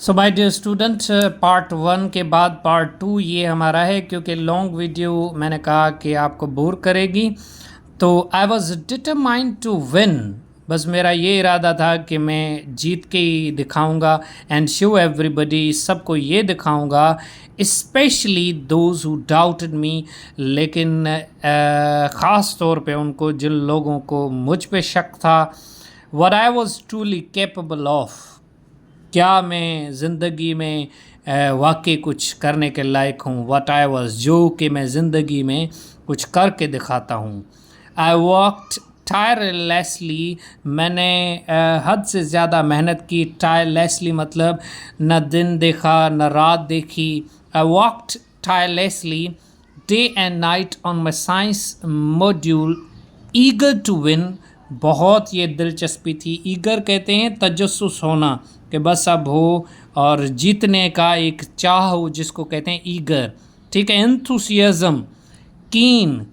So my dear student, part one के बाद part two ये हमारा है, क्योंकि लॉन्ग वीडियो मैंने कहा कि आपको बोर करेगी। तो I was determined to win. बस मेरा ये इरादा था कि मैं जीत के ही दिखाऊंगा एंड शो एवरीबडी, सबको ये दिखाऊंगा, स्पेशली दोज हु डाउटेड मी। लेकिन ख़ास तौर पे उनको जिन लोगों को मुझ पे शक था, what I was truly capable of, क्या मैं ज़िंदगी में वाकई कुछ करने के लायक हूँ, व्हाट आई वॉज, जो कि मैं ज़िंदगी में कुछ करके दिखाता हूँ। आई वर्कड टायरलेसली, मैंने हद से ज़्यादा मेहनत की। टायरलेसली मतलब न दिन देखा न रात देखी। I worked tirelessly day and night on my science module, eager to win. बहुत ये दिलचस्पी थी। ईगर कहते हैं तजस्सुस होना, कि बस अब हो और जीतने का एक चाह हो, जिसको कहते हैं ईगर। ठीक है, एंथुसियाज्म, कीन।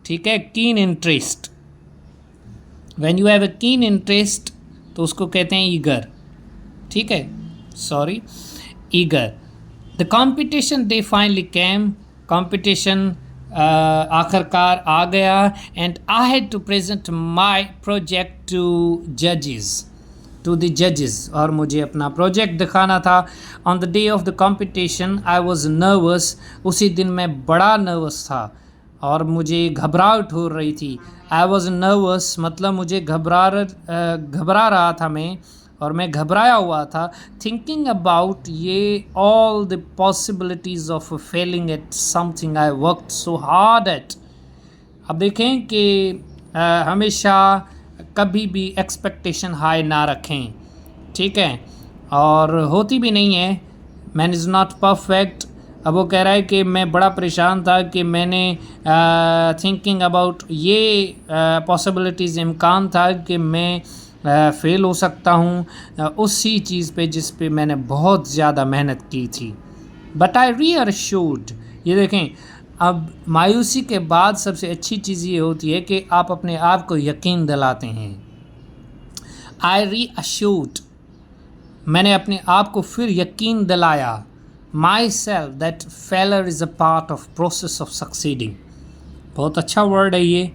ठीक है, keen interest. When you have a keen interest तो उसको कहते हैं ईगर। ठीक है, sorry, eager. The competition day finally came, competition आखिरकार आ गया। And I had to present my project to the जजेस, और मुझे अपना प्रोजेक्ट दिखाना था। On the day of the competition I was nervous, उसी दिन मैं बड़ा नर्वस था और मुझे घबराहट हो रही थी। आई वॉज नर्वस मतलब मुझे घबरा रहा था मैं, और मैं घबराया हुआ था। थिंकिंग अबाउट ये all the possibilities of failing at something I worked so hard at. अब देखें कि हमेशा कभी भी एक्सपेक्टेशन हाई ना रखें। ठीक है, और होती भी नहीं है। Man is not perfect. अब वो कह रहा है कि मैं बड़ा परेशान था कि मैंने थिंकिंग अबाउट ये पॉसिबिलिटीज़, इम्कान था कि मैं फ़ेल हो सकता हूँ उसी चीज़ पे जिस पे मैंने बहुत ज़्यादा मेहनत की थी। बट आई रीअश्योर्ड, ये देखें, अब मायूसी के बाद सबसे अच्छी चीज़ ये होती है कि आप अपने आप को यकीन दिलाते हैं। आई रीअश्योर्ड, मैंने अपने आप को फिर यकीन दिलाया, my self that failure is a part of process of succeeding. बहुत अच्छा वर्ड है ये।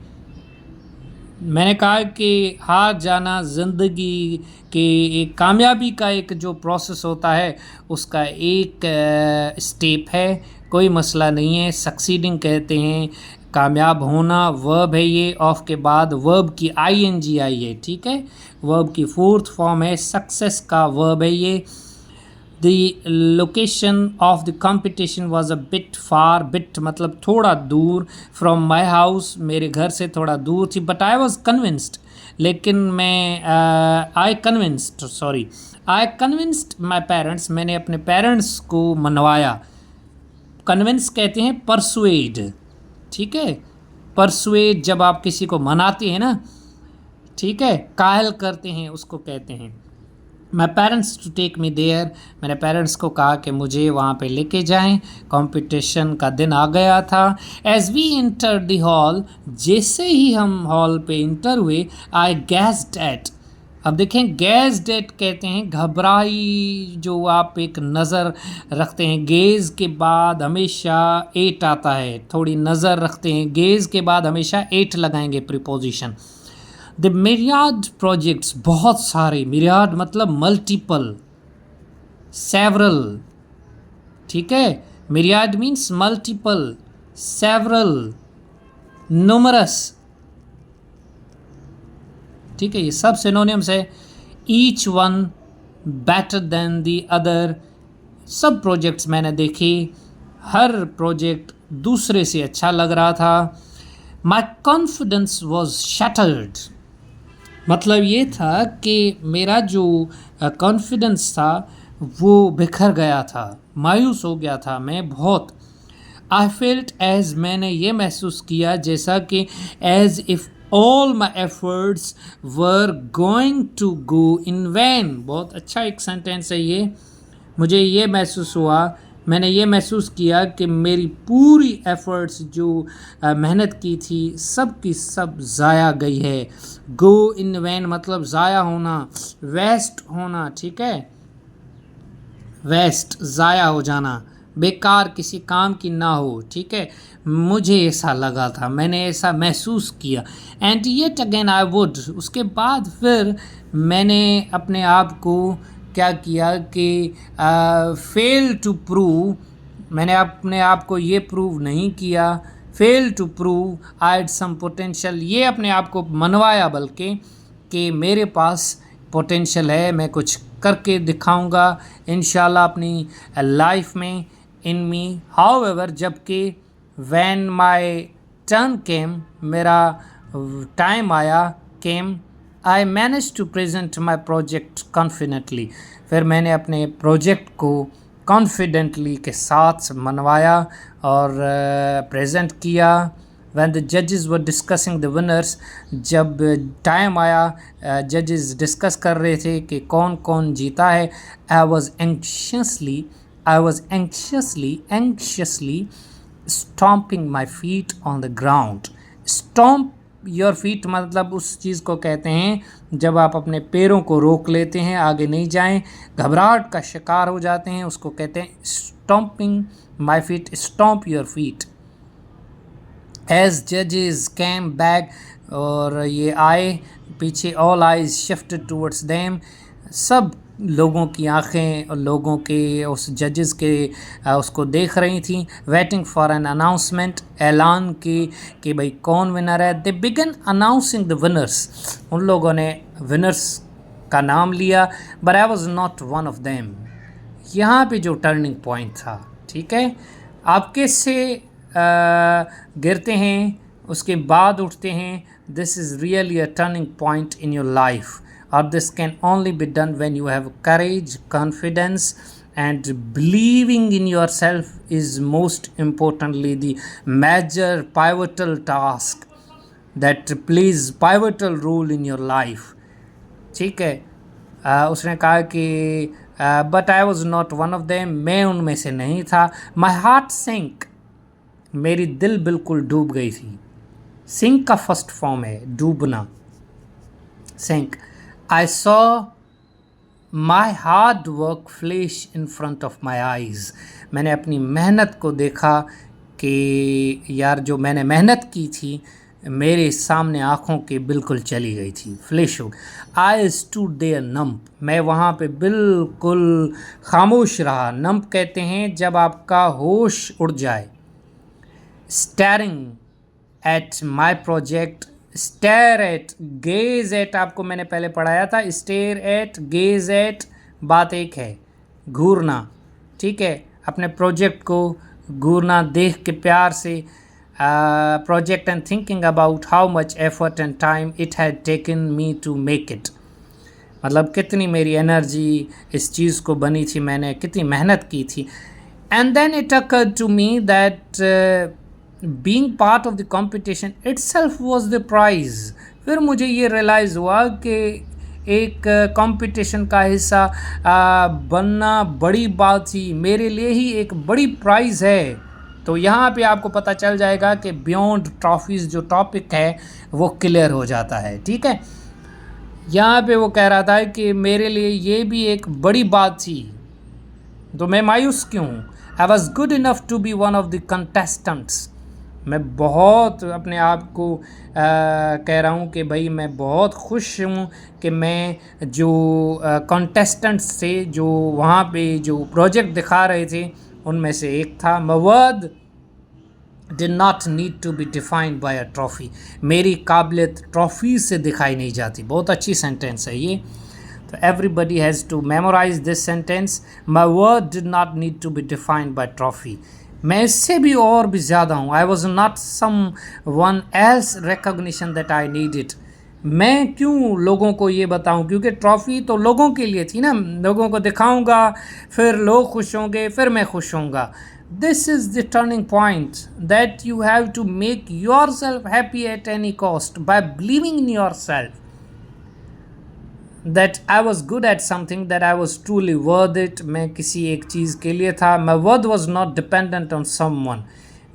मैंने कहा कि हार जाना ज़िंदगी के एक कामयाबी का एक जो प्रोसेस होता है उसका एक स्टेप है, कोई मसला नहीं है। सक्सीडिंग कहते हैं कामयाब होना, वर्ब है ये, ऑफ के बाद वर्ब की आईएनजी आई है। ठीक है, वर्ब की फोर्थ फॉर्म है, सक्सेस का वर्ब है ये। The location of the competition was a bit far, bit मतलब थोड़ा दूर, from my house, मेरे घर से थोड़ा दूर थी। But I was convinced, लेकिन मैं I convinced my parents, मैंने अपने पेरेंट्स को मनवाया। कन्विंस कहते हैं परसुएड। ठीक है, परसुएड जब आप किसी को मनाते हैं ना, ठीक है, कायल करते हैं, उसको कहते हैं। My parents to take me there, मैंने पेरेंट्स को कहा कि मुझे वहाँ पे लेके जाएं। कंपटीशन का दिन आ गया था। As we enter the hall, जैसे ही हम हॉल पे इंटर हुए, आई गैस्ड एट। अब देखें, गैस्ड एट कहते हैं घबराई, जो आप एक नज़र रखते हैं। गेज़ के बाद हमेशा एट आता है, थोड़ी नज़र रखते हैं। गेज़ के बाद हमेशा एट लगाएंगे प्रीपोजिशन। द मिरियाड प्रोजेक्ट्स, बहुत सारे, मिरियाड मतलब मल्टीपल, सेवरल। ठीक है, मिरियाड मीन्स मल्टीपल, सेवरल, न्यूमरस। ठीक है, ये सब सिनोनिम्स है। Each one better than the other, सब प्रोजेक्ट्स मैंने देखे, हर प्रोजेक्ट दूसरे से अच्छा लग रहा था। माई कॉन्फिडेंस वॉज शटर्ड, मतलब ये था कि मेरा जो कॉन्फिडेंस था वो बिखर गया था, मायूस हो गया था मैं बहुत। आई फेल्ट एज, मैंने ये महसूस किया जैसा कि as if all my efforts were going to go in vain. बहुत अच्छा एक सेंटेंस है ये। मुझे ये महसूस हुआ, मैंने ये महसूस किया कि मेरी पूरी एफ़र्ट्स जो मेहनत की थी सब की सब ज़ाया गई है। गो इन वैन मतलब ज़ाया होना, वेस्ट होना। ठीक है, वेस्ट ज़ाया हो जाना, बेकार किसी काम की ना हो, ठीक है। मुझे ऐसा लगा था, मैंने ऐसा महसूस किया। And yet again I would, उसके बाद फिर मैंने अपने आप को क्या किया कि फेल टू प्रूव, मैंने अपने आप को ये प्रूव नहीं किया, fail to prove I had some potential, ये अपने आप को मनवाया बल्कि कि मेरे पास पोटेंशियल है, मैं कुछ करके दिखाऊंगा इंशाल्लाह अपनी लाइफ में, इन मी। हाउएवर जबकि व्हेन माय टर्न केम, मेरा टाइम आया, came, I manage to present my project confidently, फिर मैंने अपने प्रोजेक्ट को कॉन्फिडेंटली के साथ मनवाया और प्रेजेंट किया। When the judges were discussing the winners, जब टाइम आया जजेस डिस्कस कर रहे थे कि कौन कौन जीता है, I was anxiously stomping my feet on the ground. Stomp your feet मतलब उस चीज़ को कहते हैं जब आप अपने पैरों को रोक लेते हैं, आगे नहीं जाएं, घबराहट का शिकार हो जाते हैं, उसको कहते हैं stomping my feet, stomp your feet. As judges came back, और ये आए पीछे, all eyes shifted towards them, सब लोगों की आंखें और लोगों के उस जजेस के उसको देख रही थी, वेटिंग फॉर एन अनाउंसमेंट, ऐलान की कि भाई कौन विनर है। दे बिगन अनाउंसिंग द विनर्स, उन लोगों ने विनर्स का नाम लिया, but I was not one of them. यहाँ पे जो टर्निंग पॉइंट था, ठीक है, आप कैसे गिरते हैं उसके बाद उठते हैं, this is really a turning point in your life, और this can only be done when you have courage, confidence and believing in your self is most importantly the major pivotal task that plays pivotal role in your life, ठीक है। उसने कहा कि but I was not one of them, मैं उनमें से नहीं था। माई हार्ट सिंक, मेरी दिल बिल्कुल डूब गई थी। सिंक का फर्स्ट फॉर्म है डूबना, sink. I saw my hard work flash in front of my eyes, मैंने अपनी मेहनत को देखा कि यार जो मैंने मेहनत की थी मेरे सामने आँखों के बिल्कुल चली गई थी, फ्लैश हो। आई स्टूड देयर नम्प, मैं वहाँ पे बिल्कुल खामोश रहा। नम्प कहते हैं जब आपका होश उड़ जाए। staring at my project, stare at, gaze at, आपको मैंने पहले पढ़ाया था, stare at, gaze at, बात एक है, घूरना, ठीक है, अपने प्रोजेक्ट को घूरना, देख के प्यार से, project and thinking about how much effort and time it had taken me to make it, मतलब कितनी मेरी एनर्जी इस चीज़ को बनी थी, मैंने कितनी मेहनत की थी। And then it occurred to me that being part of the competition itself was the prize, फिर मुझे ये रियलाइज़ हुआ कि एक कंपटीशन का हिस्सा बनना बड़ी बात थी, मेरे लिए ही एक बड़ी प्राइज़ है। तो यहाँ पे आपको पता चल जाएगा कि बियॉन्ड ट्रॉफीज़ जो टॉपिक है वो क्लियर हो जाता है, ठीक है। यहाँ पे वो कह रहा था कि मेरे लिए ये भी एक बड़ी बात थी, तो मैं मायूस क्यों हूँ। I was good enough to be one of the contestants, मैं बहुत अपने आप को कह रहा हूँ कि भाई मैं बहुत खुश हूँ कि मैं जो कंटेस्टेंट्स थे जो वहाँ पे जो प्रोजेक्ट दिखा रहे थे उनमें से एक था। मवर्द did not need to be defined by a trophy, मेरी काबिलियत ट्रॉफी से दिखाई नहीं जाती। बहुत अच्छी सेंटेंस है ये, तो everybody has to memorize this sentence, my worth did not need to be defined by trophy, मैं इससे भी और भी ज़्यादा हूँ। I was not someone else recognition that I needed, मैं क्यों लोगों को ये बताऊं, क्योंकि ट्रॉफ़ी तो लोगों के लिए थी ना, लोगों को दिखाऊंगा फिर लोग खुश होंगे फिर मैं खुश होऊंगा। This is the turning point that you have to make yourself happy at any cost by believing in yourself that I was good at something, that I was truly worth it, मैं किसी एक चीज़ के लिए था। My worth was not dependent on someone,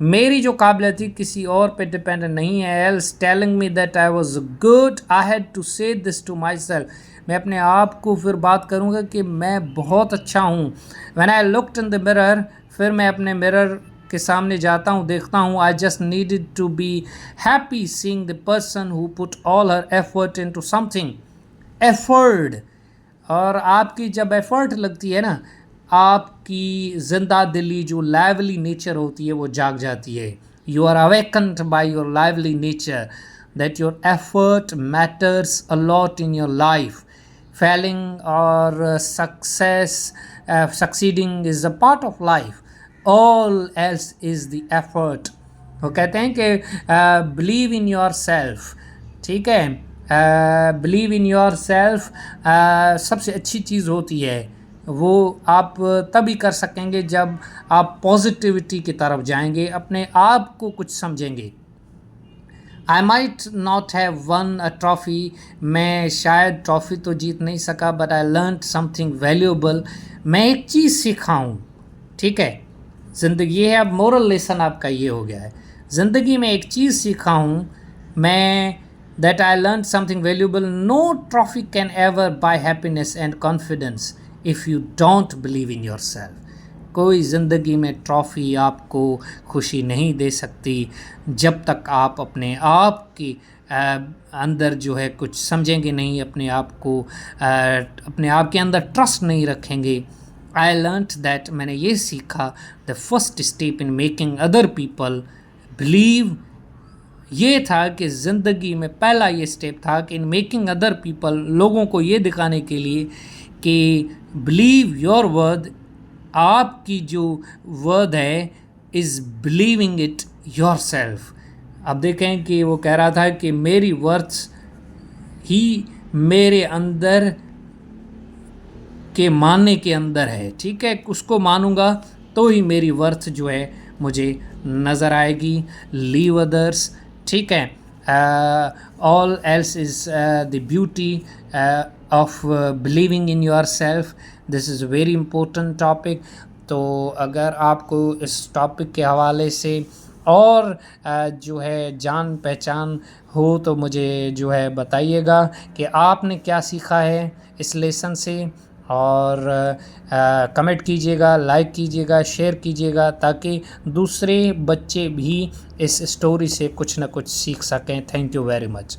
मेरी जो काबिलियत थी किसी और पे डिपेंडेंट नहीं है। else telling me that I was good, I had to say this to myself, मैं अपने आप को फिर बात करूँगा कि मैं बहुत अच्छा हूँ। When I looked in the mirror, फिर मैं अपने मिरर के सामने जाता हूँ, देखता हूँ, I just needed to be happy seeing the person who put all her effort into something. Effort, और आपकी जब एफर्ट लगती है ना, आपकी जिंदा दिली जो लाइवली नेचर होती है वो जाग जाती है। You are awakened by your lively nature that your effort matters a lot in your life. Failing और success, succeeding is a part of life, all else is the effort. वो कहते हैं कि बिलीव इन योर सेल्फ, ठीक है, believe in your self सबसे अच्छी चीज़ होती है। वो आप तभी कर सकेंगे जब आप पॉजिटिविटी की तरफ जाएंगे, अपने आप को कुछ समझेंगे। I might not have one a trophy, मैं शायद ट्रॉफ़ी तो जीत नहीं सका, but I learn something valuable, मैं एक चीज़ सीखा हूँ, ठीक है। ज़िंदगी ये है, अब मोरल लेसन आपका ये हो गया है, ज़िंदगी में एक चीज़ सीखा हूँ मैं, that I learn something valuable, no trophy can ever buy happiness and confidence if you don't believe in your self. कोई ज़िंदगी में ट्रॉफ़ी आपको खुशी नहीं दे सकती जब तक आप अपने आप के अंदर जो है कुछ समझेंगे नहीं, अपने आप को अपने आप के अंदर ट्रस्ट नहीं रखेंगे। आई लर्नड दैट, मैंने ये सीखा, the first step in making other people believe, ये था कि ज़िंदगी में पहला ये स्टेप था कि इन मेकिंग अदर पीपल, लोगों को ये दिखाने के लिए कि बिलीव योर वर्ड, आपकी जो वर्ड है, is believing it your self. अब देखें कि वो कह रहा था कि मेरी वर्ड्स ही मेरे अंदर के मानने के अंदर है, ठीक है, उसको मानूंगा तो ही मेरी वर्थ जो है मुझे नज़र आएगी। लीव अदर्स, ठीक है, all else is the beauty of believing in your self, this is a very important topic. तो अगर आपको इस टॉपिक के हवाले से और जो है जान पहचान हो तो मुझे जो है बताइएगा कि आपने क्या सीखा है इस लेसन से, और कमेंट कीजिएगा, लाइक कीजिएगा, शेयर कीजिएगा, ताकि दूसरे बच्चे भी इस स्टोरी से कुछ ना कुछ सीख सकें। Thank you very much.